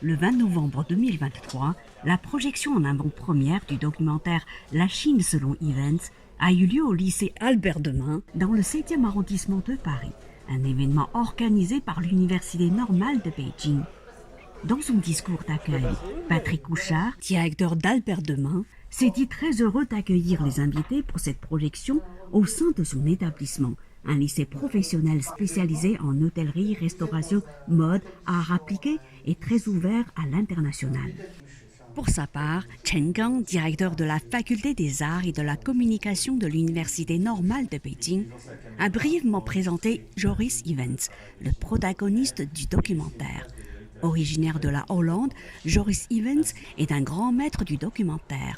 Le 20 novembre 2023, la projection en avant-première du documentaire La Chine selon Events a eu lieu au lycée Albert Demain dans le 7e arrondissement de Paris, un événement organisé par l'Université normale de Beijing. Dans son discours d'accueil, Patrick Couchard, directeur d'Albert Demain, s'est dit très heureux d'accueillir les invités pour cette projection au sein de son établissement, un lycée professionnel spécialisé en hôtellerie, restauration, mode, arts appliqués et très ouvert à l'international. Pour sa part, Chen Gang, directeur de la faculté des arts et de la communication de l'Université normale de Beijing, a brièvement présenté Joris Ivens, le protagoniste du documentaire. Originaire de la Hollande, Joris Ivens est un grand maître du documentaire.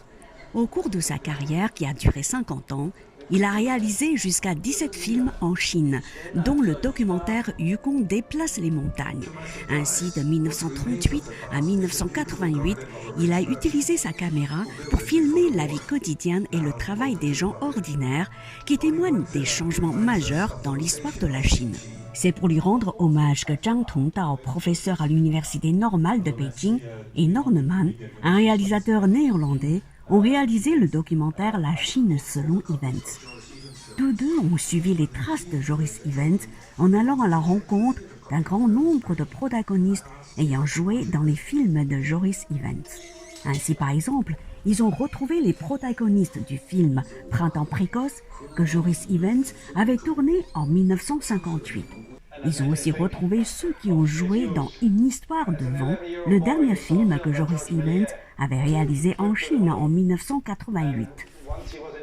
Au cours de sa carrière qui a duré 50 ans, il a réalisé jusqu'à 17 films en Chine, dont le documentaire Yukon déplace les montagnes. Ainsi, de 1938 à 1988, il a utilisé sa caméra pour filmer la vie quotidienne et le travail des gens ordinaires qui témoignent des changements majeurs dans l'histoire de la Chine. C'est pour lui rendre hommage que Zhang Tongdao, professeur à l'Université normale de Beijing, et Norneman, un réalisateur néerlandais, ont réalisé le documentaire La Chine selon Ivens. Tous deux ont suivi les traces de Joris Ivens en allant à la rencontre d'un grand nombre de protagonistes ayant joué dans les films de Joris Ivens. Ainsi, par exemple, ils ont retrouvé les protagonistes du film Printemps précoce que Joris Ivens avait tourné en 1958. Ils ont aussi retrouvé ceux qui ont joué dans Une histoire de vent, le dernier film que Joris Ivens avait réalisé en Chine en 1988.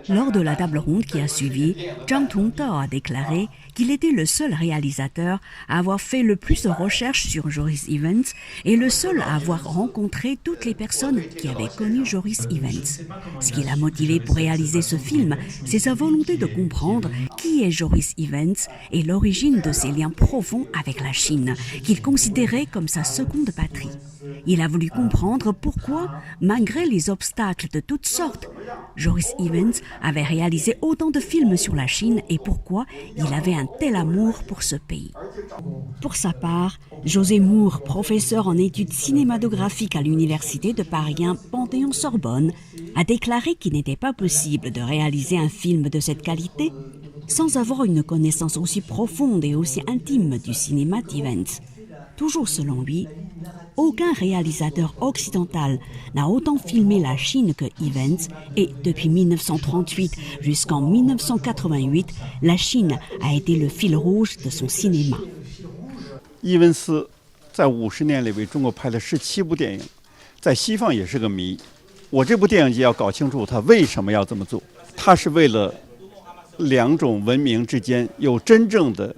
Lors de la table ronde qui a suivi, Zhang Tongdao a déclaré qu'il était le seul réalisateur à avoir fait le plus de recherches sur Joris Ivens et le seul à avoir rencontré toutes les personnes qui avaient connu Joris Ivens. Ce qui l'a motivé pour réaliser ce film, c'est sa volonté de comprendre qui est Joris Ivens et l'origine de ses liens profonds avec la Chine, qu'il considérait comme sa seconde patrie. Il a voulu comprendre pourquoi, malgré les obstacles de toutes sortes, Joris Ivens avait réalisé autant de films sur la Chine et pourquoi il avait un tel amour pour ce pays. Pour sa part, José Moore, professeur en études cinématographiques à l'Université de Paris 1 Panthéon-Sorbonne, a déclaré qu'il n'était pas possible de réaliser un film de cette qualité sans avoir une connaissance aussi profonde et aussi intime du cinéma d'Ivens. Toujours selon lui, aucun réalisateur occidental n'a autant filmé la Chine que Ivens et depuis 1938 jusqu'en 1988, la Chine a été le fil rouge de son cinéma. Ivens 在50年里为中国拍了17部电影，在西方也是个谜。我这部电影就要搞清楚他为什么要这么做。他是为了两种文明之间有真正的、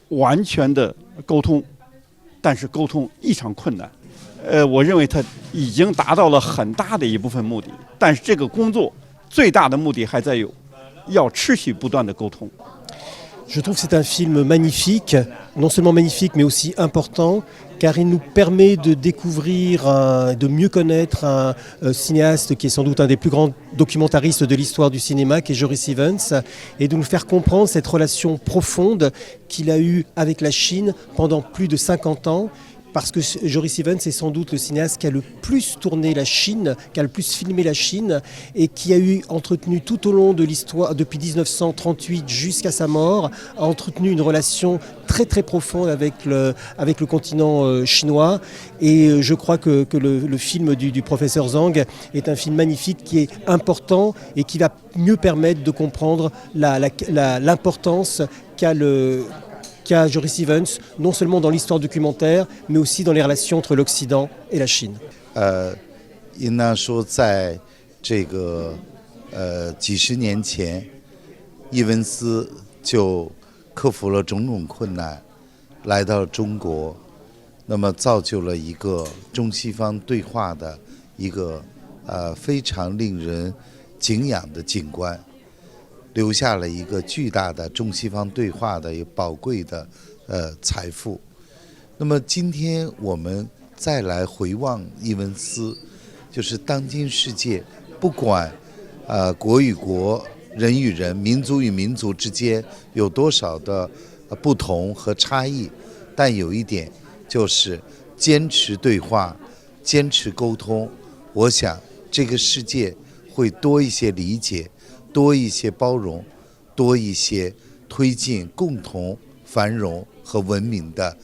完全的沟通。但是沟通异常困难，我认为他已经达到了很大的一部分目的，但是这个工作最大的目的还在有，要持续不断的沟通。Je trouve que c'est un film magnifique, non seulement magnifique mais aussi important, car il nous permet de découvrir, de mieux connaître un cinéaste qui est sans doute un des plus grands documentaristes de l'histoire du cinéma, qui est Joris Ivens, et de nous faire comprendre cette relation profonde qu'il a eue avec la Chine pendant plus de 50 ans. Parce que Joris Ivens est sans doute le cinéaste qui a le plus tourné la Chine, qui a le plus filmé la Chine et qui a eu entretenu tout au long de l'histoire, depuis 1938 jusqu'à sa mort, a entretenu une relation très très profonde avec le continent chinois. Et je crois que le film du professeur Zhang est un film magnifique qui est important et qui va mieux permettre de comprendre l'importance qu'a Joris Ivens, non seulement dans l'histoire documentaire, mais aussi dans les relations entre l'Occident et la Chine. 应当说，在这个几十年前，伊文斯就克服了种种困难，来到中国，那么造就了一个中西方对话的一个非常令人敬仰的景观。留下了一个巨大的中西方对话的一个宝贵的财富。那么今天我们再来回望伊文斯，就是当今世界不管国与国、人与人、民族与民族之间有多少的不同和差异，但有一点就是坚持对话，坚持沟通，我想这个世界会多一些理解，多一些包容，多一些推进共同繁荣和文明的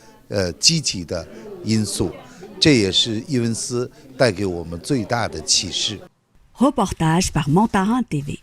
积极的因素。这也是伊文斯带给我们最大的启示。Reportage par Montarin TV.